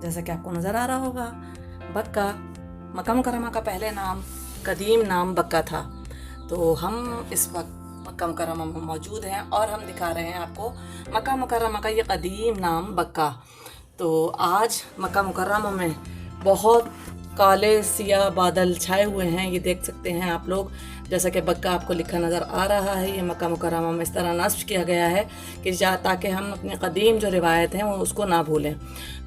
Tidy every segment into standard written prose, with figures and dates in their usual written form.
जैसा कि आपको नज़र आ रहा होगा, बक्का। मक्का मुकर्रमा का पहले नाम, कदीम नाम बक्का था। तो हम इस वक्त मक्का मुकर्रमा में मौजूद हैं और हम दिखा रहे हैं आपको मक्का मुकर्रमा का ये कदीम नाम बक्का। तो आज मक्का मुकर्रमा में बहुत काले सियाह बादल छाए हुए हैं, ये देख सकते हैं आप लोग। जैसा कि बक्का आपको लिखा नज़र आ रहा है, ये मक्का मुकर्रमा में इस तरह नस्ब किया गया है कि ताकि हम अपने कदीम जो रिवायत हैं वो उसको ना भूलें।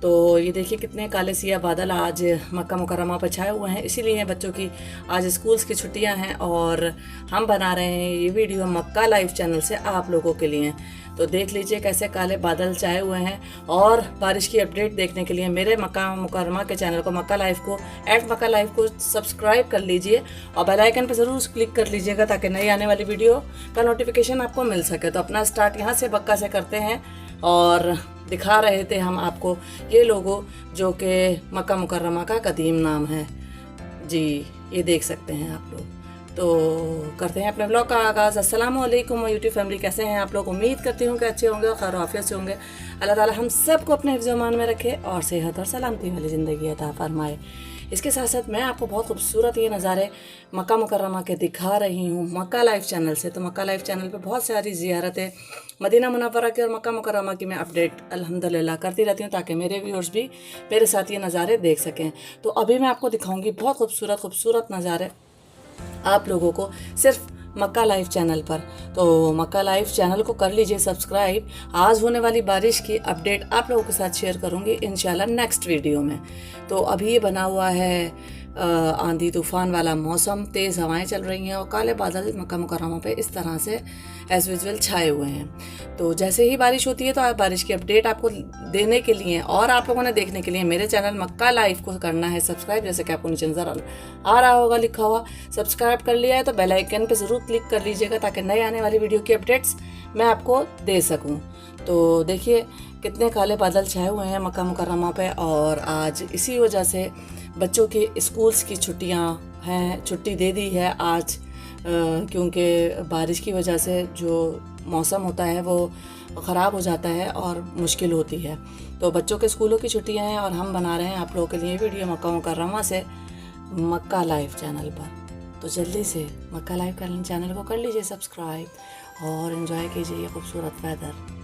तो ये देखिए कितने काले सियाह बादल आज मक्का मुकर्रमा पर छाए हुए हैं। इसीलिए बच्चों की आज स्कूल्स की छुट्टियां हैं और हम बना रहे हैं ये वीडियो मक्का लाइव चैनल से आप लोगों के लिए। तो देख लीजिए कैसे काले बादल छाए हुए हैं। और बारिश की अपडेट देखने के लिए मेरे मक्का मुकर्रमा के चैनल को मक्का लाइव को सब्सक्राइब कर लीजिए और बेल आइकन पर ज़रूर क्लिक कर लीजिएगा ताकि नई आने वाली वीडियो का नोटिफिकेशन आपको मिल सके। तो अपना स्टार्ट यहाँ से बक्का से करते हैं और दिखा रहे थे हम आपको ये लोगो जो कि मक्का मुकर्रमा का कदीम नाम है जी, ये देख सकते हैं आप लोग। तो करते हैं अपने ब्लॉग का आगाज़। अस्सलाम वालेकुम यूट्यूब फैमिली, कैसे हैं आप लोग? उम्मीद करती हूँ कि अच्छे होंगे और खैर आफियत से होंगे। अल्लाह ताला हम सबको अपने हिफ्ज़ मान में रखे और सेहत और सलामती वाली ज़िंदगी अता फरमाए। इसके साथ साथ मैं आपको बहुत खूबसूरत ये नज़ारे मक्का मुकर्रमा के दिखा रही हूँ मक्का लाइव चैनल से। तो मक्का लाइव चैनल पे बहुत सारी ज़ियारतें मदीना मुनव्वरा की और मक्का मुकर्रमा की मैं अपडेट अल्हम्दुलिल्लाह करती रहती हूँ ताकि मेरे व्यूअर्स भी मेरे साथ ये नज़ारे देख सकें। तो अभी मैं आपको दिखाऊँगी बहुत खूबसूरत नज़ारे आप लोगों को सिर्फ मक्का लाइव चैनल पर। तो मक्का लाइव चैनल को कर लीजिए सब्सक्राइब। आज होने वाली बारिश की अपडेट आप लोगों के साथ शेयर करूंगी इंशाल्लाह नेक्स्ट वीडियो में। तो अभी ये बना हुआ है आंधी तूफान वाला मौसम, तेज़ हवाएं चल रही हैं और काले बादल मक्का मुकर्रमा पे इस तरह से एज यूजुअल छाए हुए हैं। तो जैसे ही बारिश होती है तो आप बारिश की अपडेट आपको देने के लिए और आप लोगों ने देखने के लिए मेरे चैनल मक्का लाइव को करना है सब्सक्राइब। जैसे कि आपको नीचे नज़र आ रहा होगा लिखा हुआ, सब्सक्राइब कर लिया है तो बेल आइकन पे ज़रूर क्लिक कर लीजिएगा ताकि नए आने वाली वीडियो की अपडेट्स मैं आपको दे सकूँ। तो देखिए कितने काले बादल छाए हुए हैं मक्का मुकर्रमा पे और आज इसी वजह से बच्चों की स्कूल्स की छुट्टियां हैं, छुट्टी दे दी है आज क्योंकि बारिश की वजह से जो मौसम होता है वो ख़राब हो जाता है और मुश्किल होती है। तो बच्चों के स्कूलों की छुट्टियां हैं और हम बना रहे हैं आप लोगों के लिए वीडियो मक्का मुकर्रमा से मक्का लाइव चैनल पर। तो जल्दी से मक्का लाइव चैनल को कर लीजिए सब्सक्राइब और एंजॉय कीजिए ये खूबसूरत वेदर।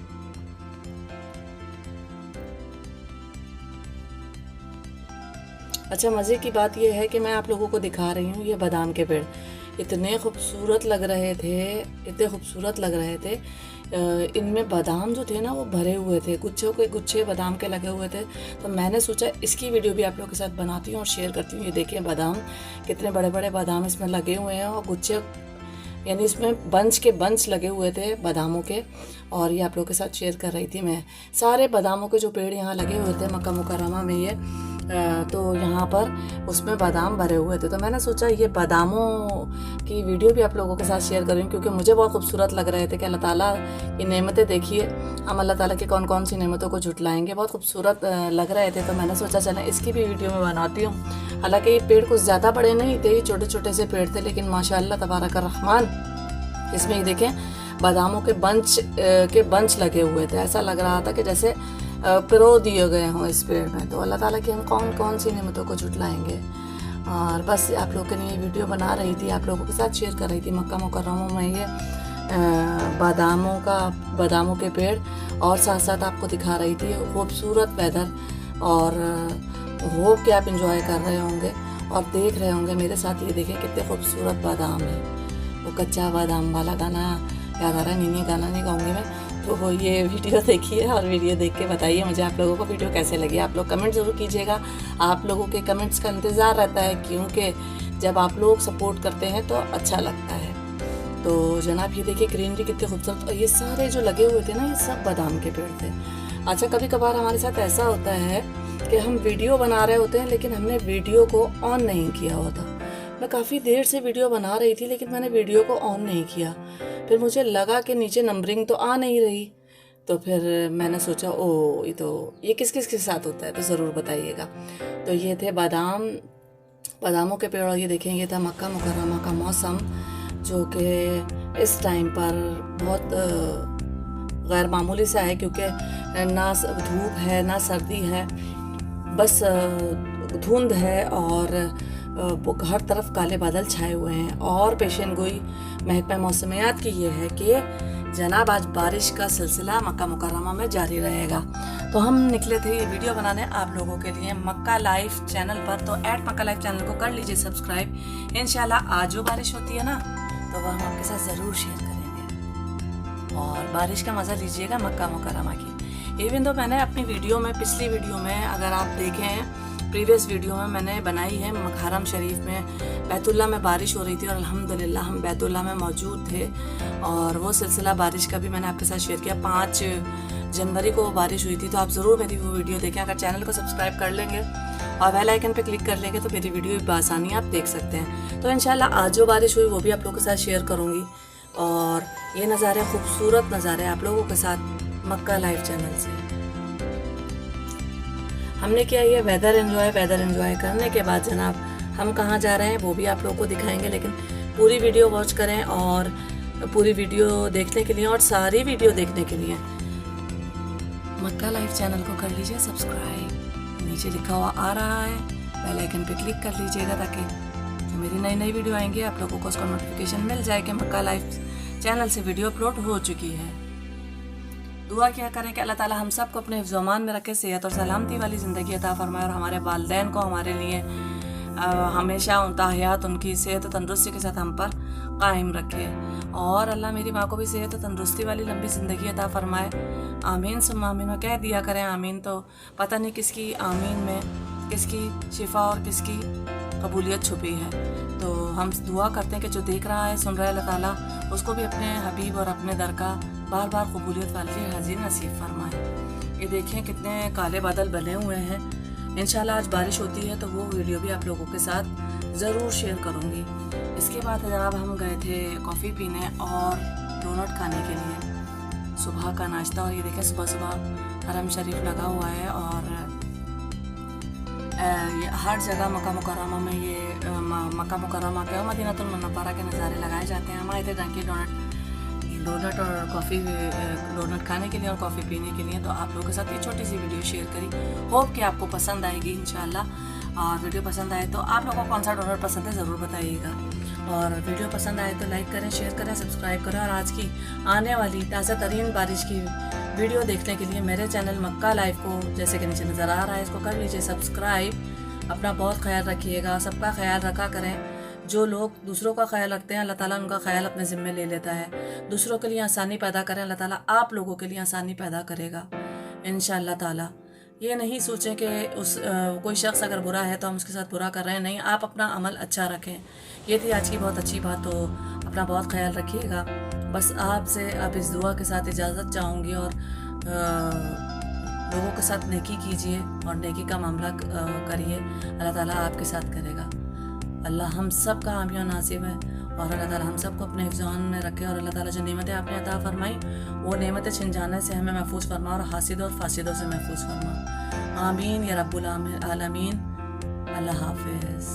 अच्छा, मज़े की बात यह है कि मैं आप लोगों को दिखा रही हूँ ये बादाम के पेड़ इतने खूबसूरत लग रहे थे, इनमें बादाम जो थे ना वो भरे हुए थे, गुच्छों के गुच्छे बादाम के लगे हुए थे। तो मैंने सोचा इसकी वीडियो भी आप लोगों के साथ बनाती हूँ और शेयर करती हूँ। ये देखिए बादाम, कितने बड़े बड़े बादाम इसमें लगे हुए हैं और गुच्छे यानी इसमें बंच लगे हुए थे बादामों के और ये आप लोगों के साथ शेयर कर रही थी मैं। सारे बादामों के जो पेड़ यहाँ लगे हुए थे मक्का मुकर्रमा में ये तो यहाँ पर उसमें बादाम भरे हुए थे। तो मैंने सोचा ये बादामों की वीडियो भी आप लोगों के साथ शेयर करूँ क्योंकि मुझे बहुत खूबसूरत लग रहे थे कि अल्लाह ताला की नेमतें देखिए, हम अल्लाह ताला की कौन कौन सी नेमतों को झुटलाएंगे, बहुत खूबसूरत लग रहे थे। तो मैंने सोचा चलें इसकी भी वीडियो में बनाती हूँ। हालांकि ये पेड़ कुछ ज़्यादा बड़े नहीं थे, ये छोटे छोटे से पेड़ थे, लेकिन माशाअल्लाह तबारक रहमान इसमें ये देखें बादामों के बंच लगे हुए थे। ऐसा लग रहा था कि जैसे पिरो दिए गए हों इस पेड़ में। तो अल्लाह ताला की हम कौन कौन सी नेमतों को झुटलाएंगे। और बस आप लोगों के लिए वीडियो बना रही थी, आप लोगों के साथ शेयर कर रही थी मक्का मुकर्रमा में ये बादामों के पेड़ और साथ साथ आपको दिखा रही थी खूबसूरत वेदर। और होप कि आप इंजॉय कर रहे होंगे और देख रहे होंगे मेरे साथ। ये देखें कितने खूबसूरत बादाम है। वो कच्चा बादाम वाला गाना याद आ रहा है, नहीं गाना नहीं गाऊंगी मैं। तो वो ये वीडियो देखिए और वीडियो देख के बताइए मुझे आप लोगों को वीडियो कैसे लगी। आप लोग कमेंट ज़रूर कीजिएगा, आप लोगों के कमेंट्स का इंतज़ार रहता है क्योंकि जब आप लोग सपोर्ट करते हैं तो अच्छा लगता है। तो जनाब ये देखिए ग्रीनरी कितनी खूबसूरत, और ये सारे जो लगे हुए थे ना ये सब बादाम के पेड़ थे। अच्छा, कभी कभार हमारे साथ ऐसा होता है कि हम वीडियो बना रहे होते हैं लेकिन हमने वीडियो को ऑन नहीं किया होता। मैं काफ़ी देर से वीडियो बना रही थी लेकिन मैंने वीडियो को ऑन नहीं किया। फिर मुझे लगा कि नीचे नंबरिंग तो आ नहीं रही, तो फिर मैंने सोचा ओ ये किस किस के साथ होता है, तो ज़रूर बताइएगा। तो ये थे बादामों के पेड़ और ये देखें ये था मक्का मुकर्रमा का मौसम जो कि इस टाइम पर बहुत गैर मामूली सा है क्योंकि ना धूप है ना सर्दी है, बस धुंध है और हर तरफ काले बादल छाए हुए हैं। और पेशन गोई महकमा मौसमियात की ये है कि जनाब आज बारिश का सिलसिला मक्का मुकर्रमा में जारी रहेगा। तो हम निकले थे ये वीडियो बनाने आप लोगों के लिए मक्का लाइव चैनल पर। तो @मक्का लाइव चैनल को कर लीजिए सब्सक्राइब। इंशाल्लाह आज जो बारिश होती है ना तो वह हम आपके साथ ज़रूर शेयर करेंगे और बारिश का मज़ा लीजिएगा मक्का मुकर्रमा की। इवन तो मैंने अपनी वीडियो में, पिछली वीडियो में अगर आप देखें हैं, प्रीवियस वीडियो में मैंने बनाई है हरम शरीफ में बैतुल्ला में बारिश हो रही थी और अल्हम्दुलिल्लाह हम बैतुल्ला में मौजूद थे और वो सिलसिला बारिश का भी मैंने आपके साथ शेयर किया। 5 जनवरी को बारिश हुई थी। तो आप ज़रूर मेरी वो वीडियो देखें। अगर चैनल को सब्सक्राइब कर लेंगे और बेल आइकन पे क्लिक कर लेंगे तो मेरी वीडियो बआसानी आप देख सकते हैं। तो इंशाल्लाह आज जो बारिश हुई वो भी आप लोगों के साथ शेयर करूँगी और ये नज़ारे, खूबसूरत नज़ारे आप लोगों के साथ मक्का लाइव चैनल से। हमने किया ये वेदर एंजॉय करने के बाद जनाब हम कहाँ जा रहे हैं वो भी आप लोगों को दिखाएंगे। लेकिन पूरी वीडियो वॉच करें और पूरी वीडियो देखने के लिए और सारी वीडियो देखने के लिए मक्का लाइव चैनल को कर लीजिए सब्सक्राइब। नीचे लिखा हुआ आ रहा है, बेल आइकन पे क्लिक कर लीजिएगा ताकि जो मेरी नई वीडियो आएंगी आप लोगों को उसका नोटिफिकेशन मिल जाए कि मक्का लाइव चैनल से वीडियो अपलोड हो चुकी है। दुआ क्या करें कि अल्लाह ताला हम सब को अपने हिफ्ज़-ओ-अमान में रखे, सेहत और सलामती वाली ज़िंदगी अता फरमाए और हमारे वालिदैन को हमारे लिए हमेशा उनका हयात, उनकी सेहत और तंदुरुस्ती के साथ हम पर कायम रखे। और अल्लाह मेरी माँ को भी सेहत और तंदुरुस्ती वाली लंबी ज़िंदगी अता फरमाए। आमीन सुम्मा आमीन। में कह दिया करें आमीन, तो पता नहीं किसकी आमीन में किसकी शिफा और किसकी कबूलियत छुपी है। तो हम दुआ करते हैं कि जो देख रहा है, सुन रहा है, अल्लाह ताला उसको भी अपने हबीब और अपने दर का बार बार कबूलियत वाली हाजिर नसीब फरमाए। ये देखें कितने काले बादल बने हुए हैं। इंशाल्लाह आज बारिश होती है तो वो वीडियो भी आप लोगों के साथ ज़रूर शेयर करूँगी। इसके बाद जनाब हम गए थे कॉफ़ी पीने और डोनट खाने के लिए, सुबह का नाश्ता। और ये देखें सुबह सुबह हरम शरीफ लगा हुआ है और हर जगह मक्का मुकर्रमा में ये मक्का मुकर्रमा के मदीनातुल मुनव्वरा के नज़ारे लगाए जाते हैं। हम आए थे डंकी डोनट और कॉफ़ी, डोनट खाने के लिए और कॉफ़ी पीने के लिए। तो आप लोगों के साथ ये छोटी सी वीडियो शेयर करी। होप कि आपको पसंद आएगी इंशाल्लाह। और वीडियो पसंद आए तो आप लोगों को कौन सा डोनट पसंद है ज़रूर बताइएगा। और वीडियो पसंद आए तो लाइक करें, शेयर करें, सब्सक्राइब करें। और आज की आने वाली ताज़ा तरीन बारिश की वीडियो देखने के लिए मेरे चैनल मक्का लाइव को, जैसे कि नीचे नज़र आ रहा है, इसको कर लीजिए सब्सक्राइब। अपना बहुत ख्याल रखिएगा, सबका ख्याल रखा करें। जो लोग दूसरों का ख्याल रखते हैं अल्लाह ताला उनका ख्याल अपने ज़िम्मे ले लेता है। दूसरों के लिए आसानी पैदा करें, अल्लाह ताला आप लोगों के लिए आसानी पैदा करेगा इंशाअल्लाह ताला। ये नहीं सोचें कि कोई शख्स अगर बुरा है तो हम उसके साथ बुरा कर रहे हैं। नहीं, आप अपना अमल अच्छा रखें। ये थी आज की बहुत अच्छी बात। तो अपना बहुत ख्याल रखिएगा। बस आपसे अब इस दुआ के साथ इजाज़त चाहूँगी और लोगों के साथ नेकी कीजिए और नेकी का मामला करिए, अल्लाह ताला आपके साथ करेगा। अल्लाह हम सब का आमिया नासिब है और अल्लाह ताला हम सबको अपने हिफ्ज़-ओ-अमान में रखे और अल्लाह ताला जो नेमतें आपने अता फरमाई वो नेमतें छिन जाने से हमें महफूज फरमा और हासिद और फासिदों से महफूज फरमा। आमीन या रब्बुल आलमीन। अल्लाह हाफ़िज़।